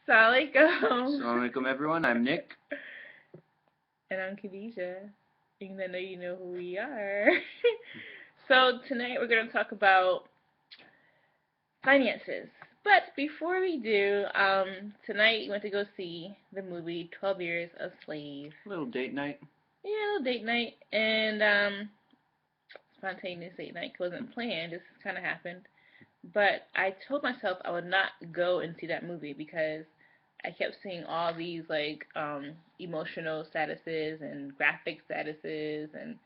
Assalamualaikum. Assalamualaikum everyone, I'm Nick. And I'm Khadijah. Even though you know who we are. So tonight we're going to talk about finances. But before we do, tonight we went to go see the movie 12 Years a Slave. A little date night. Yeah, a little date night. And spontaneous date night wasn't planned. This kind of happened. But I told myself I would not go and see that movie because I kept seeing all these like emotional statuses and graphic statuses and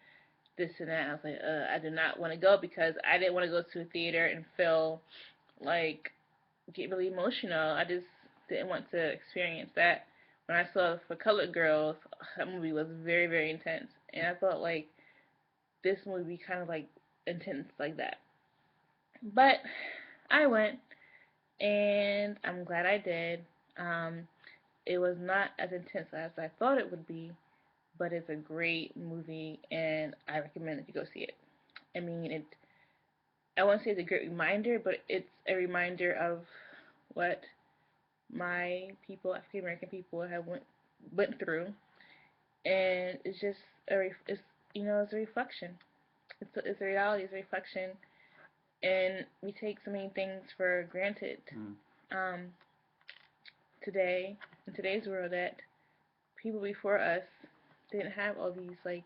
this and that. I was like, I do not want to go because I didn't want to go to a theater and feel like get really emotional. I just didn't want to experience that. When I saw For Colored Girls, that movie was very, very intense, and I felt like this movie kind of like intense like that. But I went, and I'm glad I did. Um, it was not as intense as I thought it would be, but it's a great movie, and I recommend that you go see it. I mean, I won't say it's a great reminder, but it's a reminder of what my people, African American people, have went through, and it's just it's it's a reflection. It's a reality. It's a reflection, and we take so many things for granted. Um, Today in today's world that people before us didn't have all these like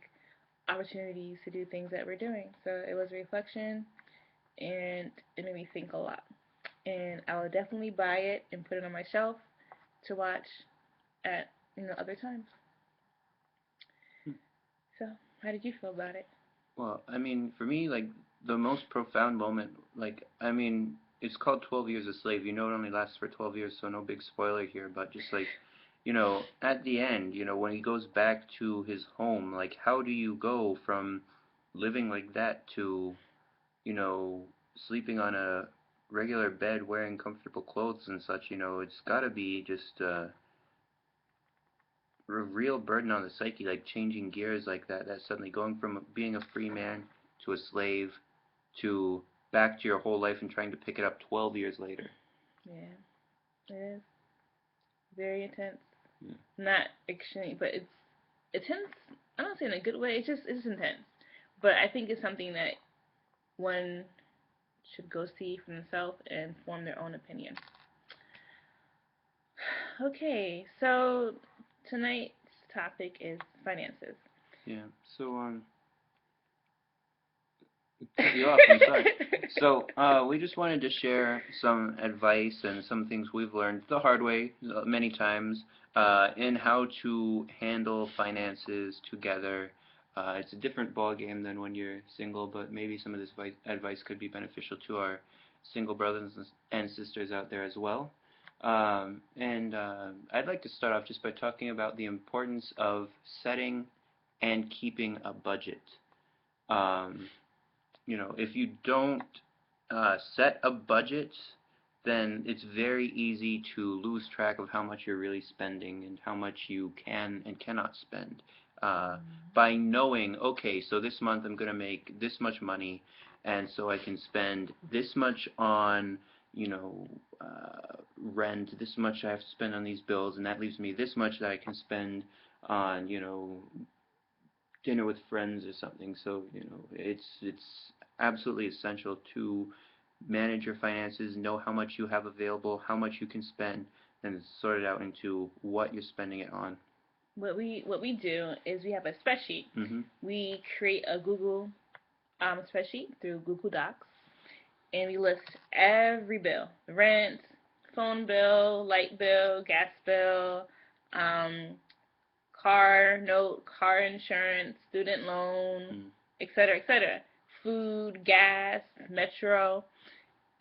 opportunities to do things that we're doing. So it was a reflection, and it made me think a lot. And I will definitely buy it and put it on my shelf to watch at other times. So how did you feel about it? Well, I mean, for me, like, the most profound moment, like, I mean, it's called 12 Years a Slave. You know it only lasts for 12 years, so no big spoiler here, but just like, at the end, when he goes back to his home, like, how do you go from living like that to, you know, sleeping on a regular bed, wearing comfortable clothes and such, it's gotta be just, a real burden on the psyche, like changing gears like that. That suddenly going from being a free man to a slave to back to your whole life and trying to pick it up 12 years later. Yeah, it is very intense. Yeah. Not extreme, but it's intense. I don't say in a good way. It's intense. But I think it's something that one should go see for themselves and form their own opinion. Okay, so tonight's topic is finances. Yeah. So cut you off. I'm sorry. So we just wanted to share some advice and some things we've learned the hard way many times in how to handle finances together. It's a different ball game than when you're single, but maybe some of this advice could be beneficial to our single brothers and sisters out there as well. And I'd like to start off just by talking about the importance of setting and keeping a budget. Um, if you don't set a budget, then it's very easy to lose track of how much you're really spending and how much you can and cannot spend. By knowing, okay, so this month I'm going to make this much money, and so I can spend this much on, you know, rent, this much I have to spend on these bills, and that leaves me this much that I can spend on, dinner with friends or something. So, it's absolutely essential to manage your finances, know how much you have available, how much you can spend, and sort it out into what you're spending it on. What we do is we have a spreadsheet. Mm-hmm. We create a Google spreadsheet through Google Docs, and we list every bill: rent, phone bill, light bill, gas bill, um, car note, car insurance, student loan, etc., etc. Food, gas, metro,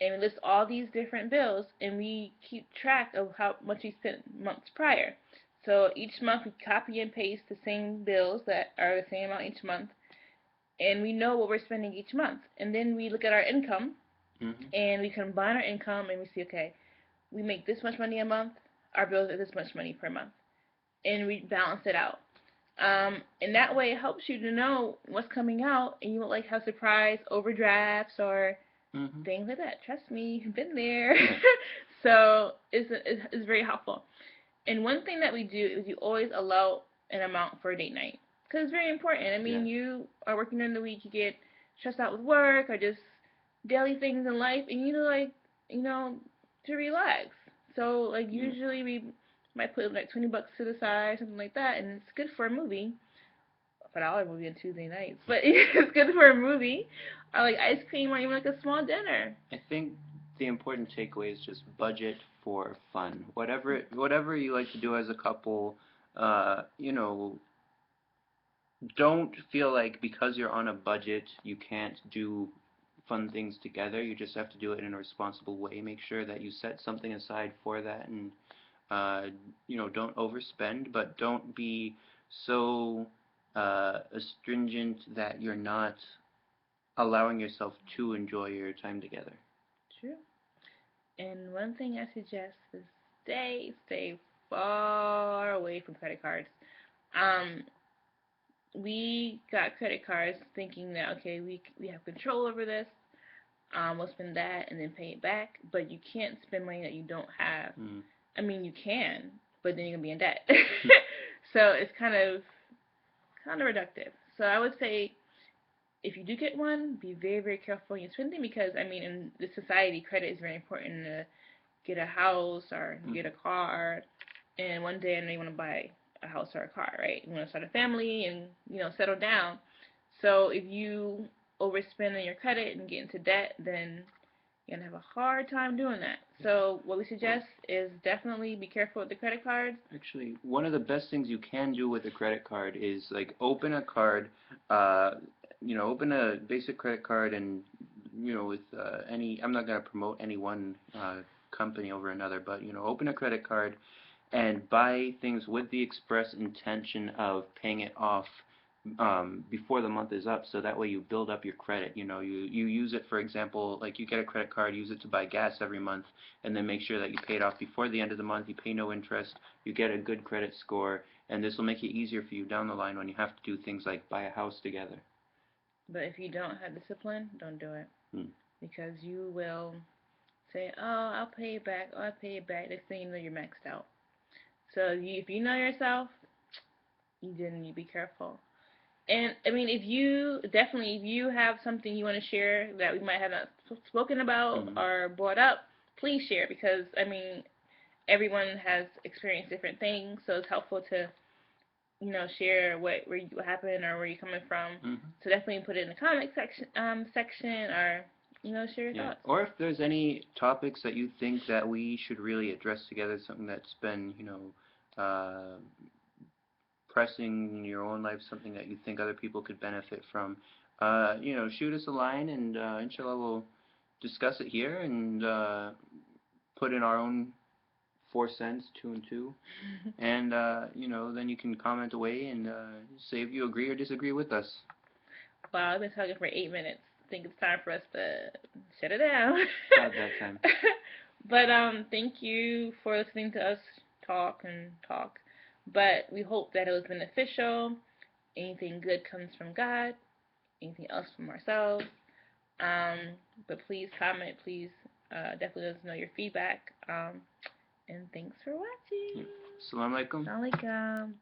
and we list all these different bills, and we keep track of how much we spent months prior. So each month we copy and paste the same bills that are the same amount each month, and we know what we're spending each month. And then we look at our income, and we combine our income, and we see, okay, we make this much money a month, our bills are this much money per month, and we balance it out. And that way it helps you to know what's coming out, and you won't like have surprise overdrafts or things like that. Trust me, I've been there. Yeah. So it's very helpful. And one thing that we do is you always allow an amount for a date night because it's very important. I Yeah. mean, you are working during the week, you get stressed out with work or just daily things in life, and like you know to relax. So like Yeah. usually we might put like $20 to the side, something like that, and it's good for a movie. $5 movie on Tuesday nights, but it's good for a movie or like ice cream or even like a small dinner. I think the important takeaway is just budget for fun. Whatever you like to do as a couple, you know, don't feel like because you're on a budget you can't do fun things together. You just have to do it in a responsible way. Make sure that you set something aside for that, and uh, don't overspend, but don't be so astringent that you're not allowing yourself to enjoy your time together. True. And one thing I suggest is stay far away from credit cards. Um, we got credit cards thinking that okay, we have control over this. We'll spend that and then pay it back. But you can't spend money that you don't have. Mm. I mean, you can, but then you're gonna be in debt. So it's kind of counterproductive. So I would say if you do get one, be very careful in your spending because I mean, in this society, credit is very important to get a house or get a car. And one day I know you want to buy a house or a car, right? You want to start a family and settle down. So if you overspend on your credit and get into debt, then you're gonna have a hard time doing that. So what we suggest is definitely be careful with the credit cards. Actually, one of the best things you can do with a credit card is like open a card, uh, open a basic credit card, and with any. I'm not going to promote any one company over another, but open a credit card and buy things with the express intention of paying it off before the month is up, so that way you build up your credit. You use it, for example, like you get a credit card, use it to buy gas every month, and then make sure that you pay it off before the end of the month. You pay no interest, you get a good credit score, and this will make it easier for you down the line when you have to do things like buy a house together. But if you don't have discipline, don't do it Hmm. because you will say, "Oh, I'll pay it back. Oh, I'll pay it back." Next thing you know, you're maxed out. So if you know yourself, you be careful. And I mean, if you have something you want to share that we might have not spoken about Hmm. or brought up, please share because I mean, everyone has experienced different things, so it's helpful to share what happened or where you're coming from. Hmm. So definitely put it in the comment section or share your Yeah. thoughts. Or if there's any topics that you think that we should really address together, something that's been, pressing in your own life, something that you think other people could benefit from, shoot us a line, and inshallah we'll discuss it here and put in our own 4 cents, two and two, and then you can comment away and say if you agree or disagree with us. Wow, I've been talking for 8 minutes. I think it's time for us to shut it down. About that time. But thank you for listening to us talk and talk. But we hope that it was beneficial. Anything good comes from God. Anything else from ourselves. Um, but please comment. Please definitely let us know your feedback. And thanks for watching. Yeah. Assalamu alaikum. Assalamu alaikum.